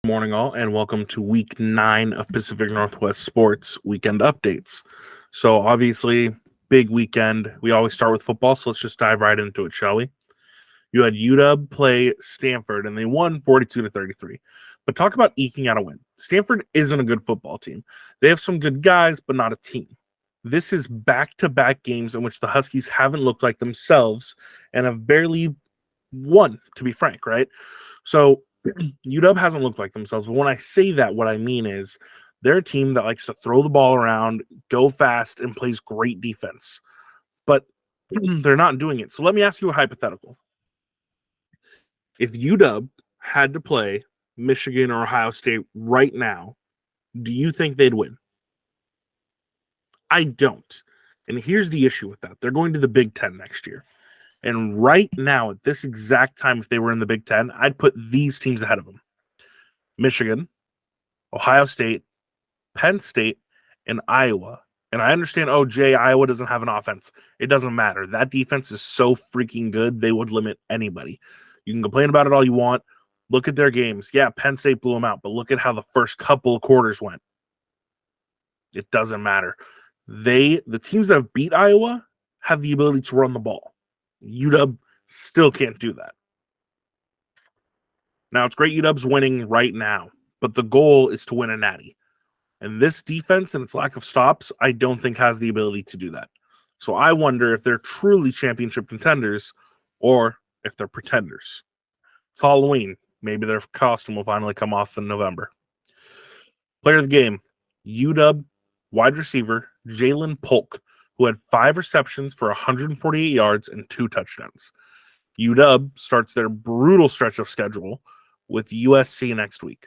Morning, all, and welcome to week 9 of Pacific Northwest Sports Weekend Updates. So, obviously, big weekend. We always start with football, so let's just dive right into it, shall we? You had UW play Stanford, and they won 42-33. But talk about eking out a win. Stanford isn't a good football team. They have some good guys, but not a team. This is back-to-back games in which the Huskies haven't looked like themselves and have barely won, to be frank, right? So UW hasn't looked like themselves. But when I say that, what I mean is they're a team that likes to throw the ball around, go fast, and plays great defense. But they're not doing it. So let me ask you a hypothetical. If UW had to play Michigan or Ohio State right now, do you think they'd win? I don't. And here's the issue with that. They're going to the Big Ten next year. And right now, at this exact time, if they were in the Big Ten, I'd put these teams ahead of them: Michigan, Ohio State, Penn State, and Iowa. And I understand, oh, Jay, Iowa doesn't have an offense. It doesn't matter. That defense is so freaking good, they would limit anybody. You can complain about it all you want. Look at their games. Yeah, Penn State blew them out, but look at how the first couple of quarters went. It doesn't matter. The teams that have beat Iowa have the ability to run the ball. UW still can't do that. Now, it's great UW's winning right now, but the goal is to win a natty. And this defense and its lack of stops, I don't think has the ability to do that. So I wonder if they're truly championship contenders or if they're pretenders. It's Halloween. Maybe their costume will finally come off in November. Player of the game, UW wide receiver Jalen Polk, who had 5 receptions for 148 yards and 2 touchdowns. UW starts their brutal stretch of schedule with USC next week.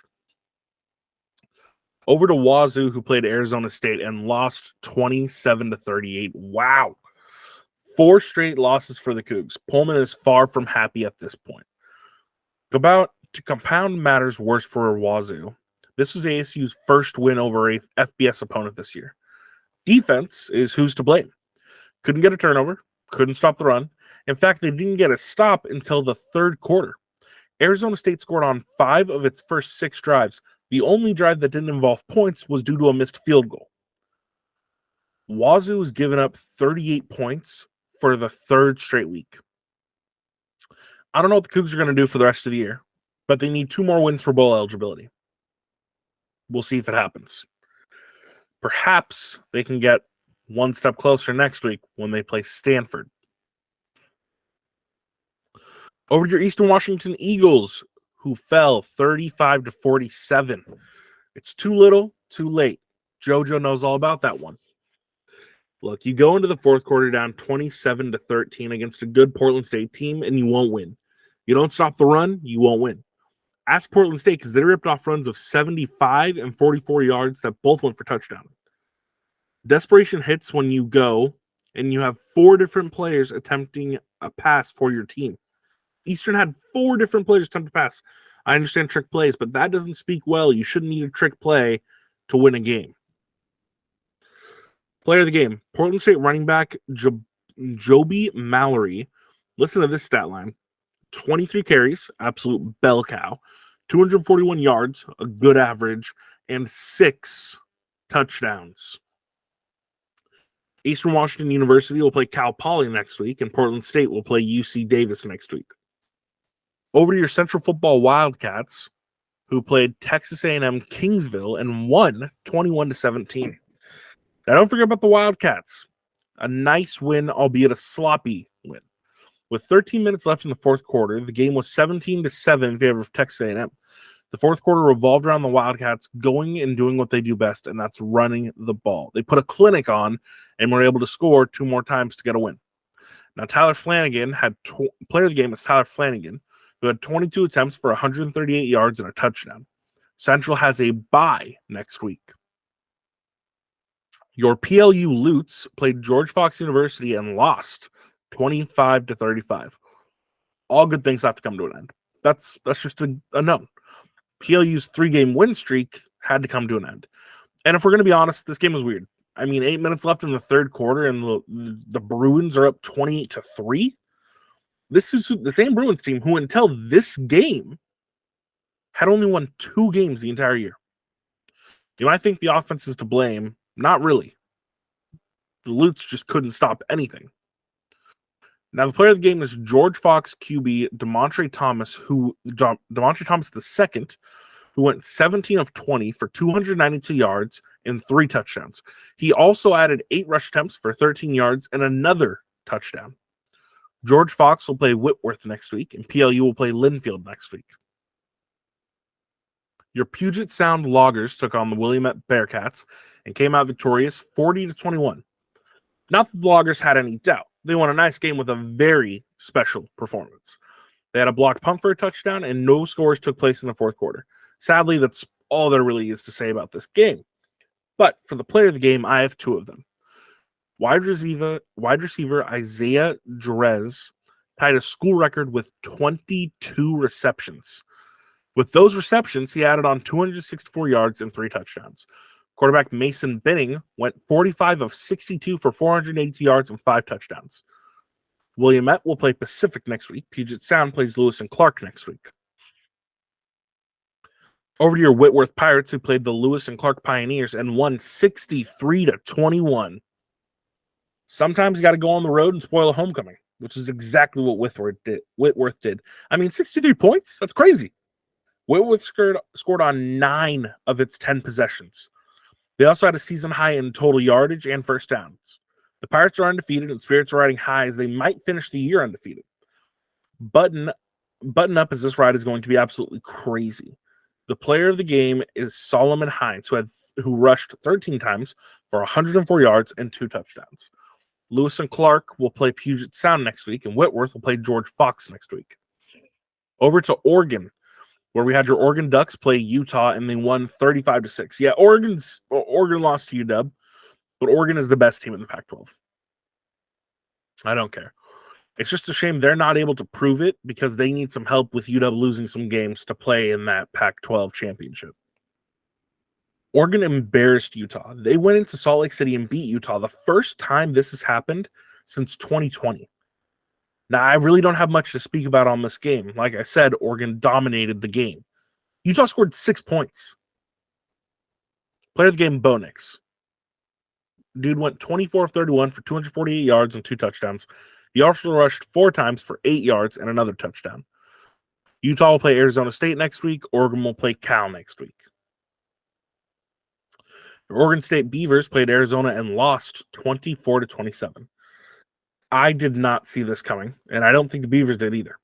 Over to Wazoo, who played Arizona State and lost 27-38. Wow. 4 straight losses for the Cougs. Pullman is far from happy at this point. To compound matters worse for Wazoo, this was ASU's first win over a FBS opponent this year. Defense is who's to blame. Couldn't get a turnover, couldn't stop the run. In fact, they didn't get a stop until the third quarter. Arizona State scored on 5 of its first 6 drives. The only drive that didn't involve points was due to a missed field goal. Wazoo has given up 38 points for the 3rd straight week. I don't know what the Cougs are going to do for the rest of the year, but they need 2 more wins for bowl eligibility. We'll see if it happens. Perhaps they can get one step closer next week when they play Stanford. Over to your Eastern Washington Eagles, who fell 35-47. It's too little, too late. JoJo knows all about that one. Look, you go into the fourth quarter down 27-13 against a good Portland State team, and you won't win. You don't stop the run, you won't win. Ask Portland State, because they ripped off runs of 75 and 44 yards that both went for touchdown. Desperation hits when you go and you have 4 different players attempting a pass for your team. Eastern had 4 different players attempt to pass. I understand trick plays, but that doesn't speak well. You shouldn't need a trick play to win a game. Player of the game, Portland State running back Joby Mallory. Listen to this stat line. 23 carries, absolute bell cow. 241 yards, a good average, and 6 touchdowns. Eastern Washington University will play Cal Poly next week, and Portland State will play UC Davis next week. Over to your Central Football Wildcats, who played Texas A&M Kingsville and won 21-17. Now, don't forget about the Wildcats. A nice win, albeit a sloppy win. With 13 minutes left in the fourth quarter, the game was 17-7 in favor of Texas A&M. The fourth quarter revolved around the Wildcats going and doing what they do best, and that's running the ball. They put a clinic on and were able to score 2 more times to get a win. Now, Tyler Flanagan had player of the game is Tyler Flanagan, who had 22 attempts for 138 yards and a touchdown. Central has a bye next week. Your PLU Lutes played George Fox University and lost 25-35. All good things have to come to an end. That's just a known. PLU's 3-game win streak had to come to an end. And if we're going to be honest, this game was weird. I mean, 8 minutes left in the third quarter, and the Bruins are up 28-3. This is the same Bruins team who, until this game, had only won 2 games the entire year. You might think the offense is to blame. Not really. The Lutes just couldn't stop anything. Now, the player of the game is George Fox QB Demontre Thomas, Demontre Thomas II, who went 17 of 20 for 292 yards and 3 touchdowns. He also added 8 rush attempts for 13 yards and another touchdown. George Fox will play Whitworth next week, and PLU will play Linfield next week. Your Puget Sound Loggers took on the Williamette Bearcats and came out victorious 40-21. Not that the Loggers had any doubt. They won a nice game with a very special performance. They had a blocked punt for a touchdown, and no scores took place in the fourth quarter. Sadly, that's all there really is to say about this game. But for the player of the game, I have 2 of them. Wide receiver Isaiah Drez tied a school record with 22 receptions. With those receptions, he added on 264 yards and 3 touchdowns. Quarterback Mason Binning went 45 of 62 for 482 yards and 5 touchdowns. Williamette will play Pacific next week. Puget Sound plays Lewis and Clark next week. Over to your Whitworth Pirates, who played the Lewis and Clark Pioneers and won 63-21. Sometimes you got to go on the road and spoil a homecoming, which is exactly what Whitworth did. I mean, 63 points? That's crazy. Whitworth scored on 9 of its 10 possessions. They also had a season high in total yardage and first downs. The Pirates are undefeated, and spirits are riding high as they might finish the year undefeated. Button up as this ride is going to be absolutely crazy. The player of the game is Solomon Hines, who rushed 13 times for 104 yards and 2 touchdowns. Lewis and Clark will play Puget Sound next week, and Whitworth will play George Fox next week. Over to Oregon, where we had your Oregon Ducks play Utah, and they won 35-6. Yeah, Oregon lost to UW, but Oregon is the best team in the Pac-12. I don't care. It's just a shame they're not able to prove it because they need some help with UW losing some games to play in that Pac-12 championship. Oregon embarrassed Utah. They went into Salt Lake City and beat Utah, the first time this has happened since 2020. Now, I really don't have much to speak about on this game. Like I said, Oregon dominated the game. Utah scored 6 points. Player of the game, Bo Nix. Dude went 24 of 31 for 248 yards and 2 touchdowns. He also rushed 4 times for 8 yards and another touchdown. Utah will play Arizona State next week. Oregon will play Cal next week. The Oregon State Beavers played Arizona and lost 24-27. I did not see this coming, and I don't think the Beavers did either.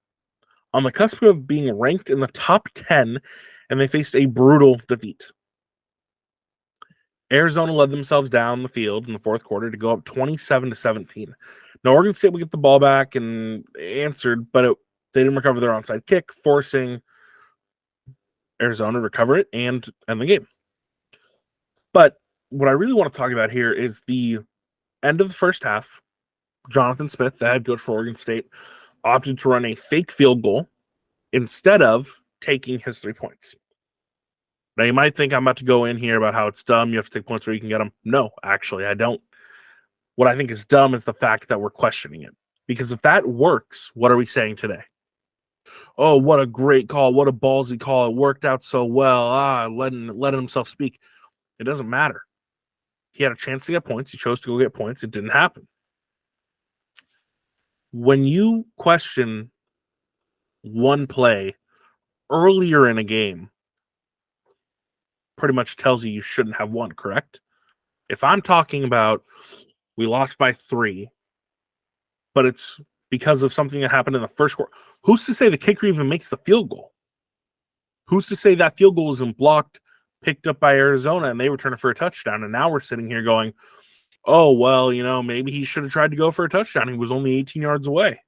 On the cusp of being ranked in the top 10, and they faced a brutal defeat. Arizona led themselves down the field in the fourth quarter to go up 27-17. Now, Oregon State would get the ball back and answered, but they didn't recover their onside kick, forcing Arizona to recover it and end the game. But what I really want to talk about here is the end of the first half. Jonathan Smith, the head coach for Oregon State, opted to run a fake field goal instead of taking his 3 points. Now, you might think I'm about to go in here about how it's dumb. You have to take points where you can get them. No, actually, I don't. What I think is dumb is the fact that we're questioning it. Because if that works, what are we saying today? Oh, what a great call. What a ballsy call. It worked out so well. Letting himself speak. It doesn't matter. He had a chance to get points. He chose to go get points. It didn't happen. When you question one play earlier in a game, pretty much tells you shouldn't have won, correct? If I'm talking about we lost by 3, but it's because of something that happened in the first quarter, who's to say the kicker even makes the field goal? Who's to say that field goal isn't blocked, picked up by Arizona, and they return it for a touchdown? And now we're sitting here going, oh, well, maybe he should have tried to go for a touchdown. He was only 18 yards away.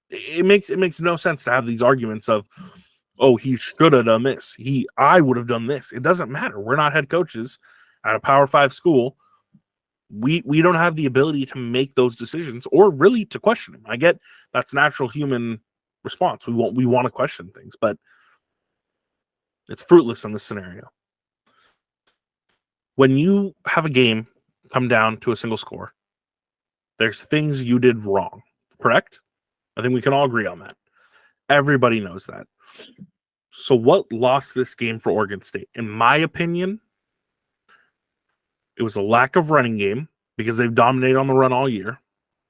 It makes no sense to have these arguments of, oh, he should have done this. I would have done this. It doesn't matter. We're not head coaches at a Power 5 school. We don't have the ability to make those decisions or really to question them. I get that's natural human response. We want to question things, but it's fruitless in this scenario. When you have a game come down to a single score, there's things you did wrong, correct? I think we can all agree on that. Everybody knows that. So what lost this game for Oregon State? In my opinion, it was a lack of running game because they've dominated on the run all year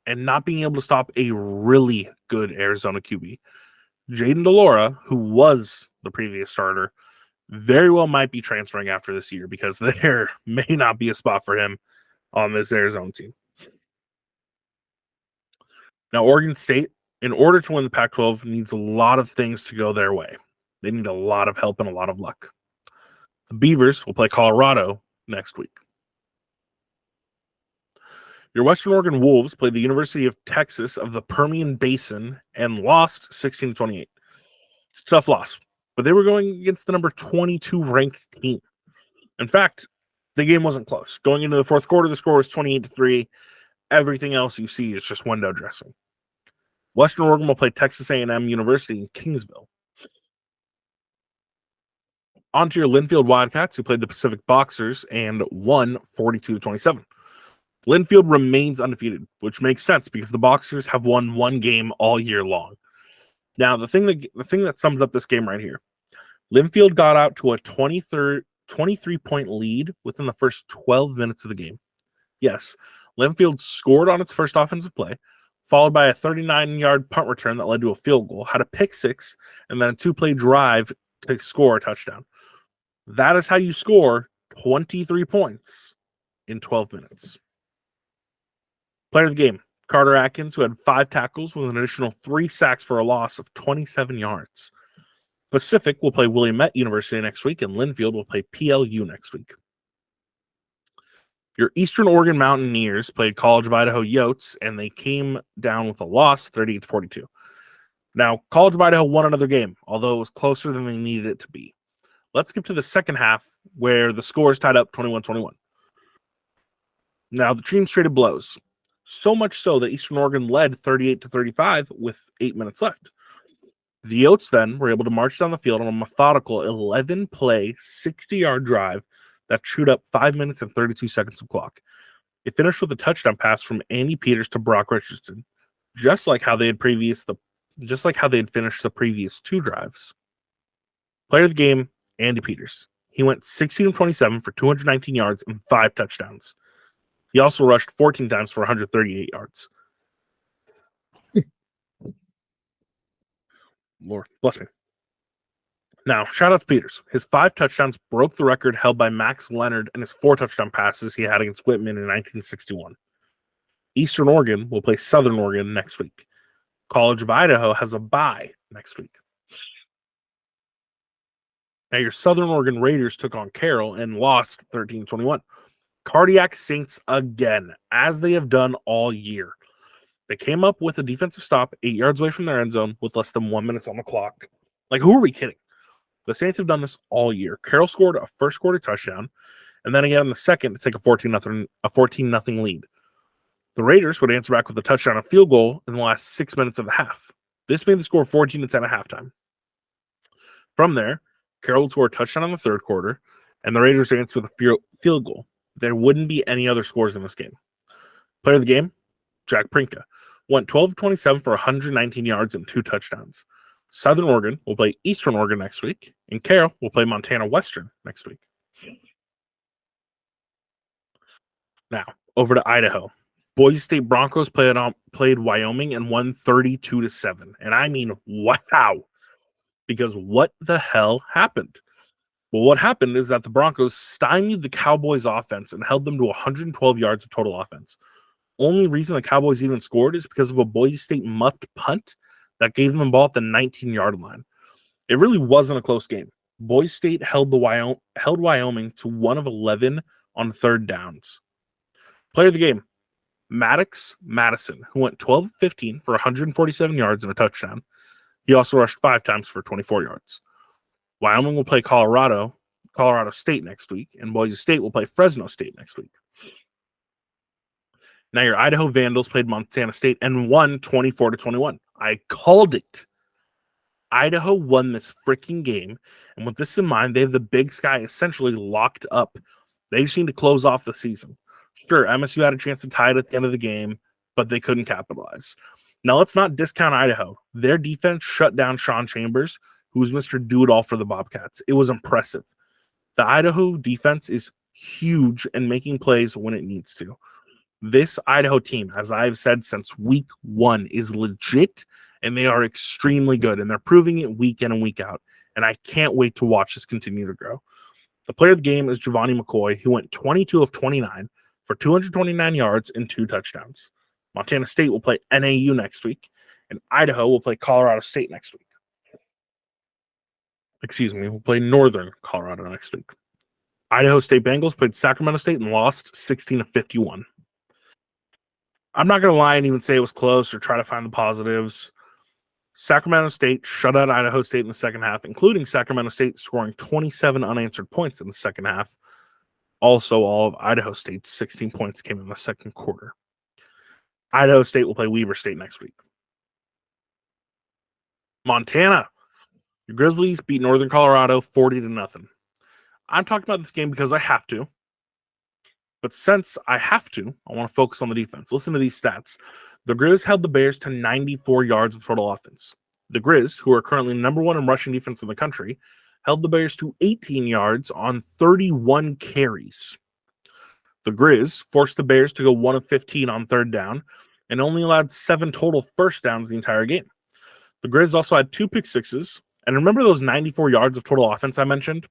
and not being able to stop a really good Arizona QB. Jaden DeLora, who was the previous starter, very well might be transferring after this year because there may not be a spot for him on this Arizona team. Now, Oregon State, in order to win the Pac-12, needs a lot of things to go their way. They need a lot of help and a lot of luck. The Beavers will play Colorado next week. Your Western Oregon Wolves played the University of Texas of the Permian Basin and lost 16-28. It's a tough loss, but they were going against the number 22 ranked team. In fact, the game wasn't close. Going into the fourth quarter, the score was 28-3. Everything else you see is just window dressing. Western Oregon will play Texas A&M University in Kingsville. On to your Linfield Wildcats, who played the Pacific Boxers and won 42-27. Linfield remains undefeated, which makes sense because the Boxers have won one game all year long. Now, the thing that sums up this game right here, Linfield got out to a 23-point lead within the first 12 minutes of the game. Yes, Linfield scored on its first offensive play, followed by a 39-yard punt return that led to a field goal, had a pick six, and then a two-play drive to score a touchdown. That is how you score 23 points in 12 minutes. Player of the game, Carter Atkins, who had 5 tackles with an additional 3 sacks for a loss of 27 yards. Pacific will play Willamette University next week, and Linfield will play PLU next week. Your Eastern Oregon Mountaineers played College of Idaho Yotes, and they came down with a loss, 38-42. Now, College of Idaho won another game, although it was closer than they needed it to be. Let's skip to the second half, where the score is tied up 21-21. Now, the teams traded blows. So much so that Eastern Oregon led 38-35 with 8 minutes left. The Yotes then were able to march down the field on a methodical 11-play, 60-yard drive that chewed up 5 minutes and 32 seconds of clock. It finished with a touchdown pass from Andy Peters to Brock Richardson, just like how they had finished the previous 2 drives. Player of the game, Andy Peters. He went 16-27 for 219 yards and 5 touchdowns. He also rushed 14 times for 138 yards. Lord, bless me. Now, shout out to Peters. His 5 touchdowns broke the record held by Max Leonard and his 4 touchdown passes he had against Whitman in 1961. Eastern Oregon will play Southern Oregon next week. College of Idaho has a bye next week. Now, your Southern Oregon Raiders took on Carroll and lost 13-21. Cardiac Saints again, as they have done all year. They came up with a defensive stop 8 yards away from their end zone with less than 1 minute on the clock. Like, who are we kidding? The Saints have done this all year. Carroll scored a first quarter touchdown, and then again in the second to take a 14-0 lead. The Raiders would answer back with a touchdown and field goal in the last 6 minutes of the half. This made the score 14-10 at halftime. From there, Carroll would score a touchdown in the third quarter, and the Raiders would answer with a field goal. There wouldn't be any other scores in this game. Player of the game, Jack Prinka, went 12-27 for 119 yards and 2 touchdowns. Southern Oregon will play Eastern Oregon next week, and Carroll will play Montana Western next week. Now, over to Idaho. Boise State Broncos played Wyoming and won 32-7. And I mean, wow. Because what the hell happened? Well, what happened is that the Broncos stymied the Cowboys' offense and held them to 112 yards of total offense. Only reason the Cowboys even scored is because of a Boise State muffed punt that gave them the ball at the 19-yard line. It really wasn't a close game. Boise State held Wyoming to 1 of 11 on third downs. Player of the game, Maddox Madison, who went 12-15 for 147 yards and a touchdown. He also rushed 5 times for 24 yards. Wyoming will play Colorado State next week, and Boise State will play Fresno State next week. Now your Idaho Vandals played Montana State and won 24-21. I called it. Idaho won this freaking game, and with this in mind, they have the Big Sky essentially locked up. They just need to close off the season. Sure, MSU had a chance to tie it at the end of the game, but they couldn't capitalize. Now, let's not discount Idaho. Their defense shut down Sean Chambers. who was Mr. Do-It-All for the Bobcats. It was impressive. The Idaho defense is huge and making plays when it needs to. This Idaho team, as I've said since week 1, is legit, and they are extremely good, and they're proving it week in and week out, and I can't wait to watch this continue to grow. The player of the game is Giovanni McCoy, who went 22 of 29 for 229 yards and 2 touchdowns. Montana State will play NAU next week, and Idaho will play Colorado State next week. We'll play Northern Colorado next week. Idaho State Bengals played Sacramento State and lost 16-51. I'm not going to lie and even say it was close or try to find the positives. Sacramento State shut out Idaho State in the second half, including Sacramento State scoring 27 unanswered points in the second half. Also, all of Idaho State's 16 points came in the second quarter. Idaho State will play Weber State next week. Montana. The Grizzlies beat Northern Colorado 40-0. I'm talking about this game because I have to. But since I have to, I want to focus on the defense. Listen to these stats. The Grizz held the Bears to 94 yards of total offense. The Grizz, who are currently number 1 in rushing defense in the country, held the Bears to 18 yards on 31 carries. The Grizz forced the Bears to go 1 of 15 on third down and only allowed 7 total first downs the entire game. The Grizz also had 2 pick sixes. And remember those 94 yards of total offense I mentioned?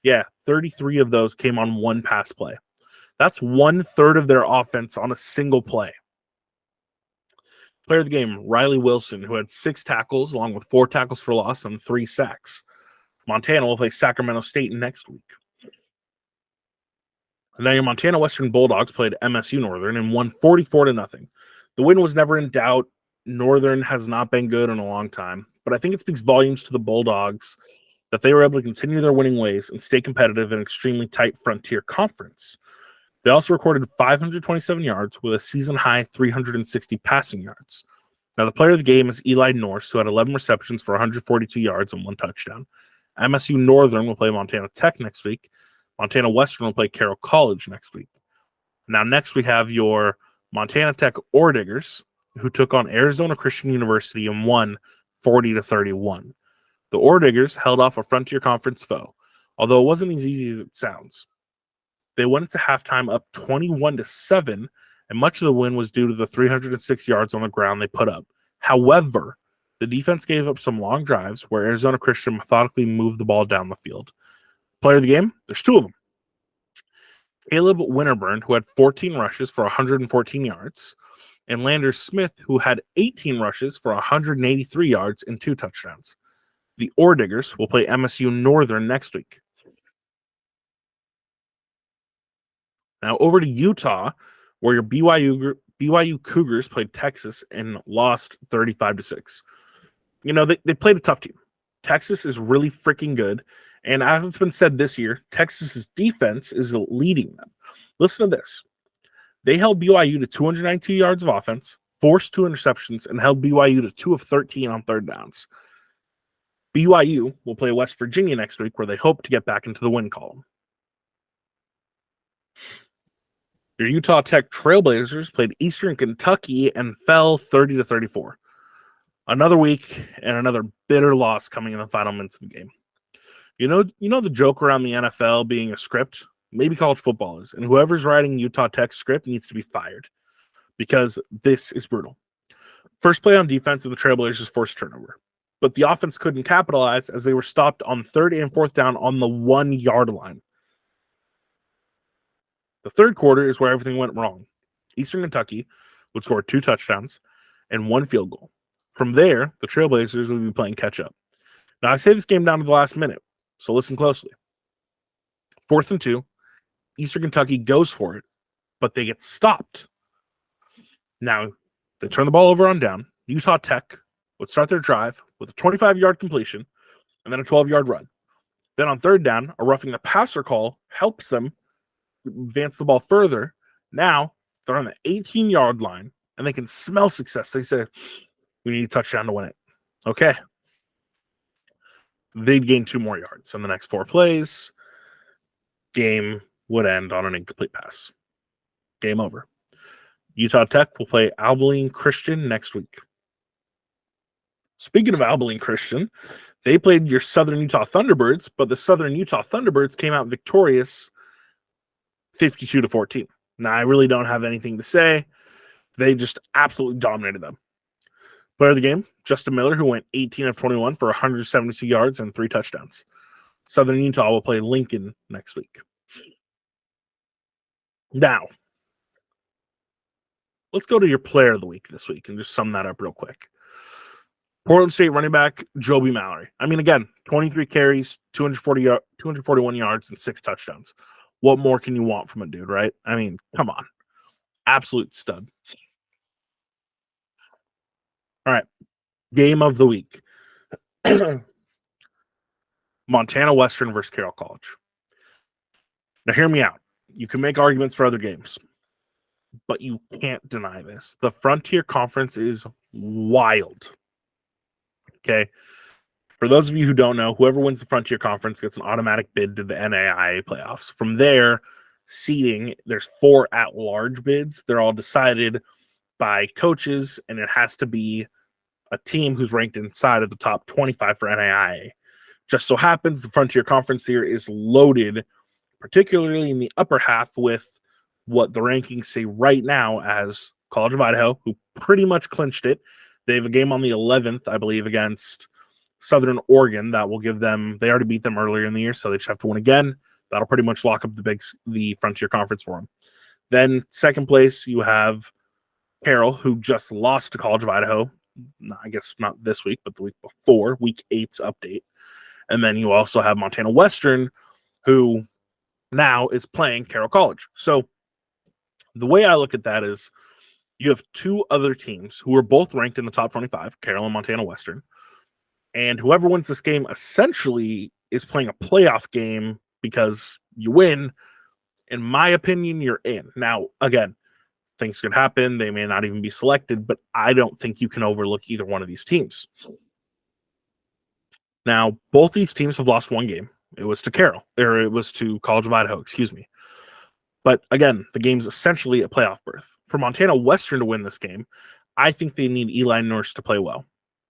Yeah, 33 of those came on 1 pass play. That's 1/3 of their offense on a single play. Player of the game, Riley Wilson, who had 6 tackles along with 4 tackles for loss and 3 sacks. Montana will play Sacramento State next week. And now your Montana Western Bulldogs played MSU Northern and won 44-0. The win was never in doubt. Northern has not been good in a long time, but I think it speaks volumes to the Bulldogs that they were able to continue their winning ways and stay competitive in an extremely tight Frontier Conference. They also recorded 527 yards with a season-high 360 passing yards. Now, the player of the game is Eli Norse, who had 11 receptions for 142 yards and 1 touchdown. MSU Northern will play Montana Tech next week. Montana Western will play Carroll College next week. Now, next we have your Montana Tech Orediggers, who took on Arizona Christian University and won 40-31. The Orediggers held off a Frontier Conference foe, although it wasn't as easy as it sounds. They went into halftime up 21-7, and much of the win was due to the 306 yards on the ground they put up. However, the defense gave up some long drives where Arizona Christian methodically moved the ball down the field. Player of the game, there's 2 of them. Caleb Winterburn, who had 14 rushes for 114 yards, and Landers Smith, who had 18 rushes for 183 yards and 2 touchdowns. The Orediggers will play MSU Northern next week. Now over to Utah, where your BYU Cougars played Texas and lost 35-6. You know, they played a tough team. Texas is really freaking good. And as it's been said this year, Texas's defense is leading them. Listen to this. They held BYU to 292 yards of offense, forced 2 interceptions, and held BYU to 2 of 13 on third downs. BYU will play West Virginia next week, where they hope to get back into the win column. Your Utah Tech Trailblazers played Eastern Kentucky and fell 30-34. Another week and another bitter loss coming in the final minutes of the game. You know the joke around the NFL being a script? Maybe college football is. And whoever's writing Utah Tech's script needs to be fired because this is brutal. First play on defense of the Trailblazers forced turnover. But the offense couldn't capitalize as they were stopped on 3rd and 4th down on the 1-yard line. The third quarter is where everything went wrong. Eastern Kentucky would score 2 touchdowns and 1 field goal. From there, the Trailblazers would be playing catch-up. Now, I say this game down to the last minute, so listen closely. 4th and 2, Eastern Kentucky goes for it, but they get stopped. Now, they turn the ball over on down. Utah Tech would start their drive with a 25-yard completion and then a 12-yard run. Then on 3rd down, a roughing the passer call helps them advance the ball further. Now, they're on the 18-yard line, and they can smell success. They say, we need a touchdown to win it. Okay. They'd gain 2 more yards in the next 4 plays. Game would end on an incomplete pass. Game over. Utah Tech will play Abilene Christian next week. Speaking of Abilene Christian, They played your Southern Utah Thunderbirds, but the Southern Utah Thunderbirds came out victorious 52-14. Now, I really don't have anything to say. They just absolutely dominated them. Player of the game, Justin Miller, who went 18 of 21 for 172 yards and 3 touchdowns. Southern Utah will play Lincoln next week. Now, let's go to your player of the week this week and just sum that up real quick. Portland State running back Joby Mallory. I mean, again, 23 carries, 241 yards, and 6 touchdowns. What more can you want from a dude, right? I mean, come on. Absolute stud. All right. Game of the week. Montana Western versus Carroll College. Now, hear me out. You can make arguments for other games, but you can't deny this. The Frontier Conference is wild. Okay. For those of you who don't know, whoever wins the Frontier Conference gets an automatic bid to the NAIA playoffs. From there, seeding, there's 4 at-large bids. They're all decided by coaches, and it has to be a team who's ranked inside of the top 25 for NAIA. Just so happens the Frontier Conference here is loaded, particularly in the upper half, with what the rankings say right now as College of Idaho, who pretty much clinched it. They have a game on the 11th, I believe, against Southern Oregon that will give them, they already beat them earlier in the year, so they just have to win again. That'll pretty much lock up the Frontier Conference for them. Then second place, you have Carroll, who just lost to College of Idaho. I guess not this week, but the week before, week 8's update. And then you also have Montana Western, who now is playing Carroll College. So the way I look at that is you have 2 other teams who are both ranked in the top 25, Carroll and Montana Western. And whoever wins this game essentially is playing a playoff game because you win. In my opinion, you're in. Now, again, things could happen. They may not even be selected, but I don't think you can overlook either one of these teams. Now, both these teams have lost one game. It was to Carroll, or it was to College of Idaho, excuse me. But again, the game's essentially a playoff berth. For Montana Western to win this game, I think they need Eli Nurse to play well.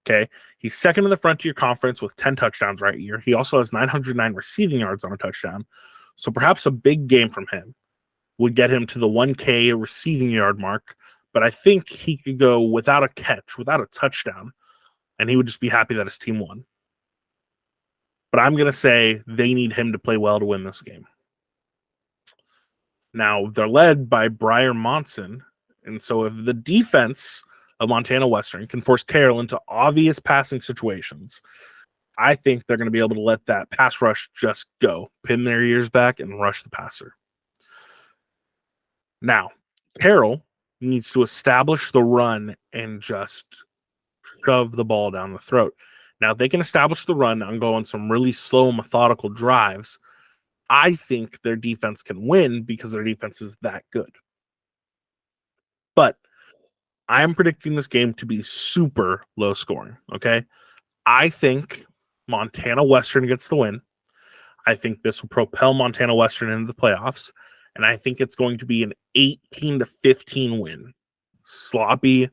Okay. He's second in the Frontier Conference with 10 touchdowns right here. He also has 909 receiving yards on a touchdown. So perhaps a big game from him would get him to the 1K receiving yard mark. But I think he could go without a catch, without a touchdown, and he would just be happy that his team won. But I'm going to say they need him to play well to win this game. Now, they're led by Briar Monson. And so if the defense of Montana Western can force Carroll into obvious passing situations, I think they're going to be able to let that pass rush just go, pin their ears back, and rush the passer. Now, Carroll needs to establish the run and just shove the ball down the throat. Now, if they can establish the run and go on some really slow, methodical drives, I think their defense can win because their defense is that good. But I'm predicting this game to be super low scoring, okay? I think Montana Western gets the win. I think this will propel Montana Western into the playoffs, and I think it's going to be an 18-15 win. Sloppy,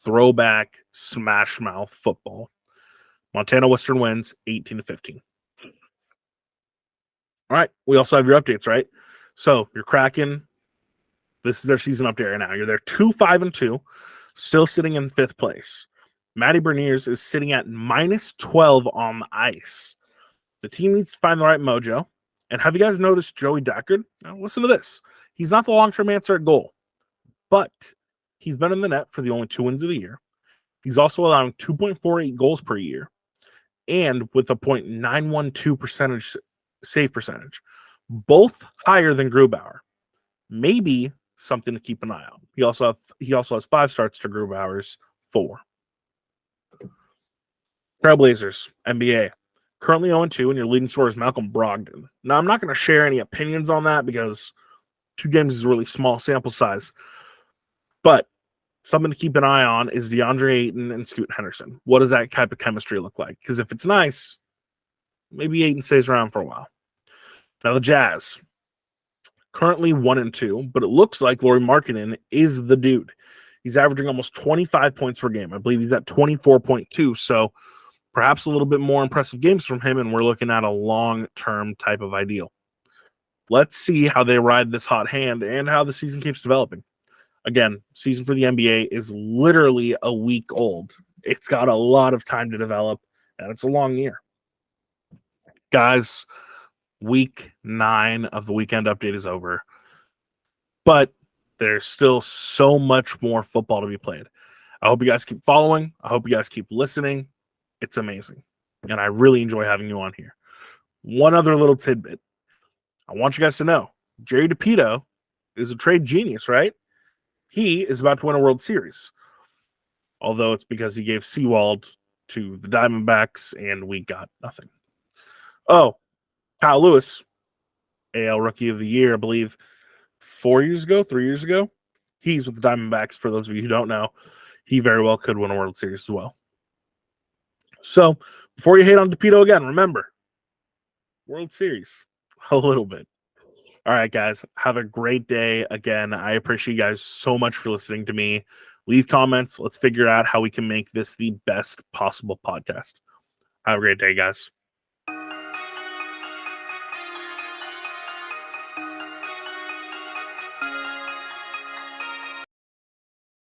throwback, smash mouth football. Montana Western wins 18-15. All right, we also have your updates, right? So you're Kraken. This is their season update right now. You're there 2-5-2, still sitting in 5th place. Matty Berniers is sitting at -12 on the ice. The team needs to find the right mojo. And have you guys noticed Joey Deckard? Now listen to this. He's not the long-term answer at goal, but he's been in the net for the only 2 wins of the year. He's also allowing 2.48 goals per year, and with a .912% save percentage, both higher than Grubauer. Maybe something to keep an eye on. He also has 5 starts to Grubauer's 4. Trailblazers, NBA, currently 0-2, and your leading scorer is Malcolm Brogdon. Now, I'm not going to share any opinions on that because 2 games is a really small sample size. But something to keep an eye on is DeAndre Ayton and Scoot Henderson. What does that type of chemistry look like? Because if it's nice, maybe Ayton stays around for a while. Now, the Jazz, currently 1-2, but it looks like Lauri Markkanen is the dude. He's averaging almost 25 points per game. I believe he's at 24.2. So Perhaps a little bit more impressive games from him, and we're looking at a long-term type of ideal. Let's see how they ride this hot hand and how the season keeps developing. Again, season for the NBA is literally a week old. It's got a lot of time to develop, and it's a long year. Guys, week 9 of the weekend update is over, but there's still so much more football to be played. I hope you guys keep following. I hope you guys keep listening. It's amazing, and I really enjoy having you on here. One other little tidbit. I want you guys to know, Jerry DePito is a trade genius, right? He is about to win a World Series, although it's because he gave Seawald to the Diamondbacks, and we got nothing. Oh, Kyle Lewis, AL Rookie of the Year, I believe 3 years ago. He's with the Diamondbacks, for those of you who don't know. He very well could win a World Series as well. So, before you hate on DePito again, remember, World Series, a little bit. All right, guys, have a great day. Again, I appreciate you guys so much for listening to me. Leave comments. Let's figure out how we can make this the best possible podcast. Have a great day, guys.